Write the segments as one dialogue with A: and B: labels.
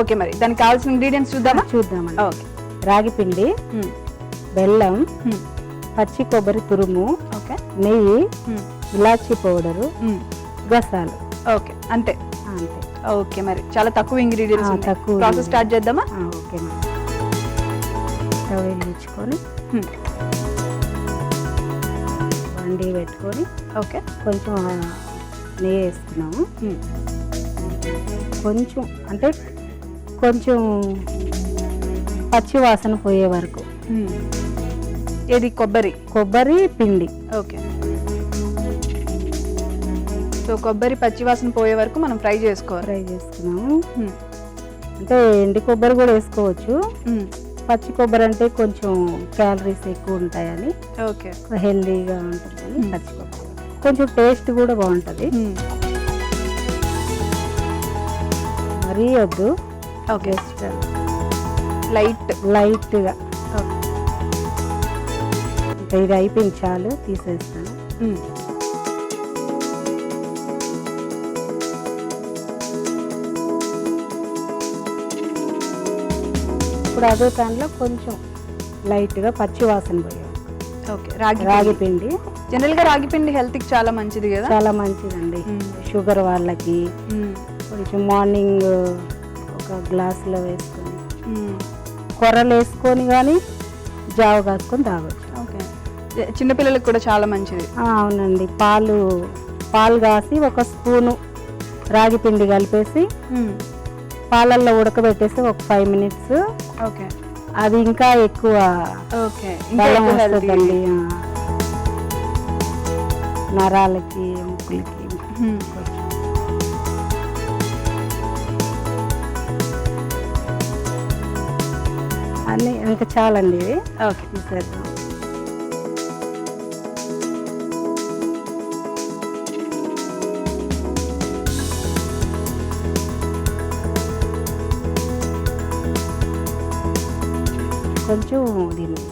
A: Okay, మరి దానికి కావాల్సిన ఇంగ్రీడియంట్స్ చూద్దామా?
B: చూద్దామండి.
A: ఓకే.
B: రాగి పిండి, బెల్లం, పచ్చి కొబ్బరి తురుము,
A: ఓకే,
B: నెయ్యి, ఇలాచీ పౌడరు, గసాలు.
A: ఓకే, అంతే.
B: అంతే.
A: ఓకే, మరి చాలా తక్కువ ఇంగ్రీడియంట్స్.
B: తక్కువ.
A: ప్రాసెస్ స్టార్ట్ చేద్దామా?
B: Okay madam. స్టవ్ వెలిగించుకొని బండి పెట్టుకొని
A: ఓకే,
B: కొంచెం నెయ్యి వేసుకున్నాము. కొంచెం అంటే కొంచెం పచ్చి వాసన పోయే వరకు.
A: ఏది? కొబ్బరి
B: పిండి.
A: ఓకే. సో కొబ్బరి పచ్చి వాసన పోయే వరకు మనం ఫ్రై
B: చేసుకున్నాము. అంటే ఎండి కొబ్బరి కూడా వేసుకోవచ్చు. పచ్చి కొబ్బరి అంటే కొంచెం క్యాలరీస్ ఎక్కువ ఉంటాయని,
A: ఓకే,
B: హెల్దీగా ఉంటుందని పచ్చి కొబ్బరి. కొంచెం టేస్ట్ కూడా బాగుంటుంది. మరీ వద్దు,
A: ఓకే,
B: లైట్గా. ఇంకా ఇది అయిపోయింది, చాలు, తీసేస్తాను. ఇప్పుడు అదే దాంట్లో కొంచెం లైట్గా పచ్చి వాసన పోయాలి.
A: ఓకే.
B: రాగి పిండి
A: జనరల్గా రాగి పిండి హెల్త్కి చాలా మంచిది కదా?
B: చాలా మంచిదండి. షుగర్ వాళ్ళకి కొంచెం మార్నింగ్ ఒక గ్లాసులో వేసుకొని కొర్రలు వేసుకొని కానీ జావ కాసుకొని తాగొచ్చు.
A: ఓకే. చిన్నపిల్లలకు కూడా చాలా మంచిది.
B: అవునండి. పాలు కాసి ఒక స్పూను రాగి పిండి కలిపేసి పాలల్లో ఉడకబెట్టేసి ఒక 5 minutes.
A: ఓకే.
B: అది ఇంకా ఎక్కువ బలం వస్తుందండి నరాలకి, ముక్కులకి. అన్నీ ఇంకా చాలండి ఇవి.
A: ఓకే,
B: తీసేద్దాం. కొంచెం దీన్ని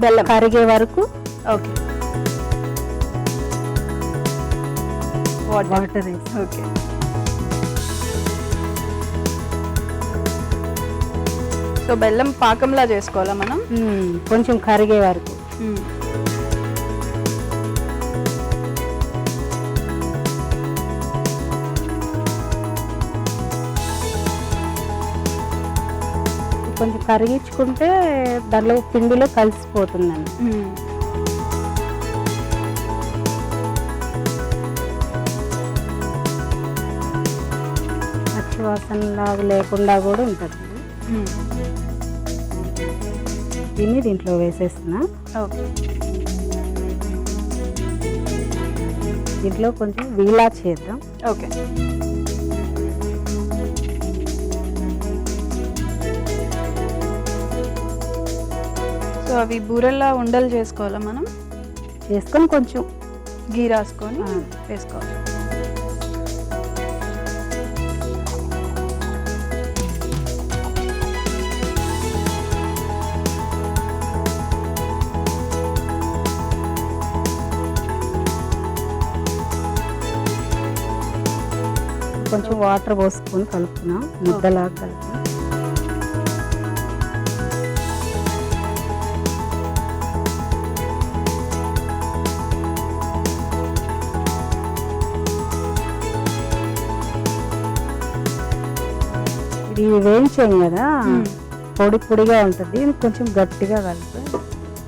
A: బెల్లం
B: కరిగే వరకు.
A: ఓకే.
B: వాటర్ వేసి.
A: ఓకే. సో బెల్లం పాకంలా చేసుకోవాలా మనం?
B: కొంచెం కరిగే వరకు. కొంచెం కరిగించుకుంటే దాంట్లో పిండిలో కలిసిపోతుందండి. పచ్చి వాసనలాగా లేకుండా కూడా ఉంటుంది. దీన్ని దీంట్లో వేసేస్తున్నా.
A: ఓకే.
B: దీంట్లో కొంచెం వీలా చేద్దాం.
A: ఓకే. సో అవి బూరెల్లా ఉండలు చేసుకోవాలా మనం?
B: చేసుకొని కొంచెం
A: గీ రాసుకొని వేసుకోవాలి.
B: కొంచెం వాటర్ పోసుకొని కలుపుకున్నాం, ముద్దలాగా కలుపుకున్నాం. ఇది వేయించాం కదా, పొడిగా ఉంటుంది. కొంచెం గట్టిగా కలిపి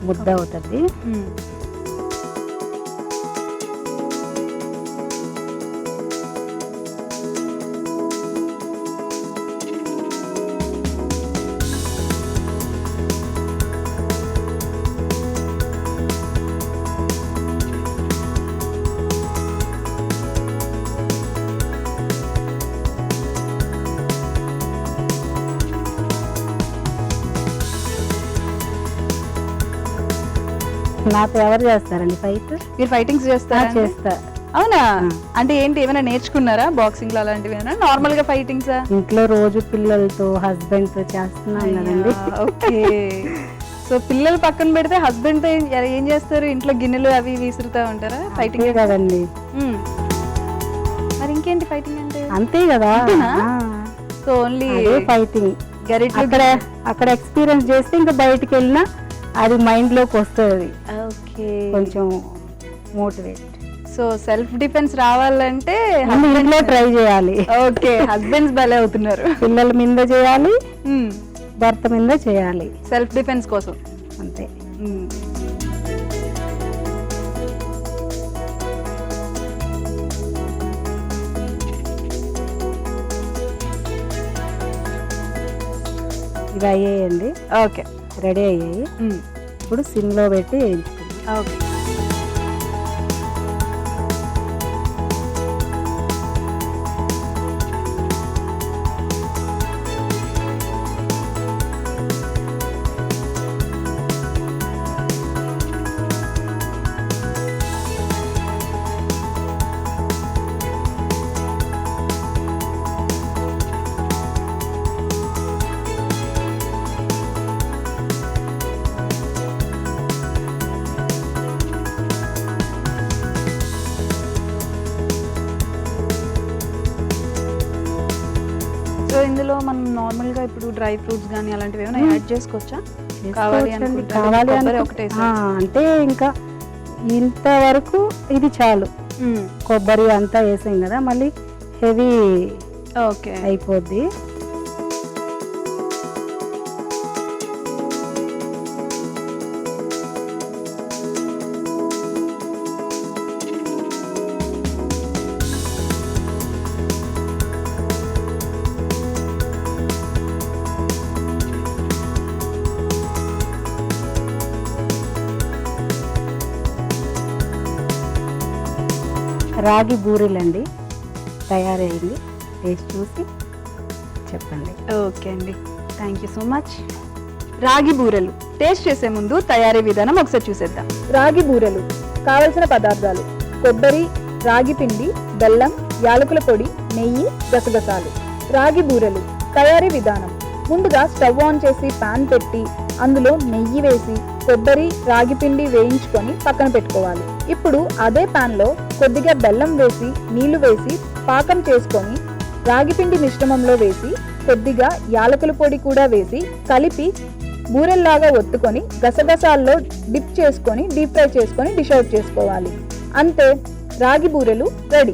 B: ముద్ద అవుతుంది. నాతో ఎవరు చేస్తారండి ఫైట్?
A: మీరు ఫైటింగ్స్ చేస్తారా?
B: చేస్తా.
A: అవునా? అంటే ఏంటి, ఏమైనా నేర్చుకున్నారా బాక్సింగ్ లో అలాంటివి? నార్మల్ గా ఫైటింగ్స్
B: ఇంట్లో రోజు పిల్లలతో హస్బెండ్ తో చేస్తున్నాను కదండి.
A: ఓకే. సో పిల్లలు పక్కన పెడితే హస్బెండ్ తో ఏం చేస్తారు? ఇంట్లో గిన్నెలు అవి విసురుతా ఉంటారా? ఫైటింగ్
B: కదండి.
A: మరి ఇంకేంటి ఫైటింగ్ అంటే?
B: అంతే కదా.
A: సో ఓన్లీ
B: అదే ఫైటింగ్.
A: గరిట్లు.
B: అక్కడ ఎక్స్పీరియన్స్ చేస్తే ఇంకా బయటికి వెళ్ళినా అది మైండ్లోకి వస్తుంది,
A: ఓకే.
B: కొంచెం మోటివేట్.
A: సో సెల్ఫ్ డిఫెన్స్ రావాలంటే
B: ఇంట్లో ట్రై చేయాలి.
A: ఓకే, హస్బెండ్స్ భలే అవుతున్నారు.
B: పిల్లల మీద చేయాలి, భర్త మీద చేయాలి,
A: సెల్ఫ్ డిఫెన్స్ కోసం
B: అంతే. ఇవి అయ్యాయండి,
A: ఓకే,
B: రెడీ అయ్యాయి. ఇప్పుడు సిమ్లో పెట్టి వేయించుకుంటాం.
A: ఓకే. సో ఇందులో మనం నార్మల్గా ఇప్పుడు డ్రై ఫ్రూట్స్ కానీ అలాంటివి ఏమైనా యాడ్ చేసుకోవచ్చా? కావాలి
B: అనుకుంటే అంటే ఇంకా ఇంతవరకు ఇది చాలు. కొబ్బరి అంతా వేసాం కదా, మళ్ళీ హెవీ
A: ఓకే
B: అయిపోద్ది. రాగి బూరెలండి తయారైంది, టేస్ట్ చూసి చెప్పండి.
A: ఓకే అండి, థ్యాంక్ యూ సో మచ్. రాగి బూరెలు టేస్ట్ చేసే ముందు తయారీ విధానం ఒకసారి చూసేద్దాం.
C: రాగి బూరెలు కావలసిన పదార్థాలు: కొబ్బరి, రాగి పిండి, బెల్లం, యాలకుల పొడి, నెయ్యి, గసగసాలు. రాగి బూరెలు తయారీ విధానం: ముందుగా స్టవ్ ఆన్ చేసి పాన్ పెట్టి అందులో నెయ్యి వేసి కొబ్బరి, రాగి పిండి వేయించుకొని పక్కన పెట్టుకోవాలి. ఇప్పుడు అదే పాన్లో కొద్దిగా బెల్లం వేసి నీళ్లు వేసి పాకం చేసుకొని రాగి పిండి మిశ్రమంలో వేసి కొద్దిగా యాలకుల పొడి కూడా వేసి కలిపి బూరెల్లాగా ఒత్తుకొని గసగసాల్లో డిప్ చేసుకొని డీప్ ఫ్రై చేసుకొని డిష్ అవుట్ చేసుకోవాలి. అంతే, రాగి బూరెలు రెడీ.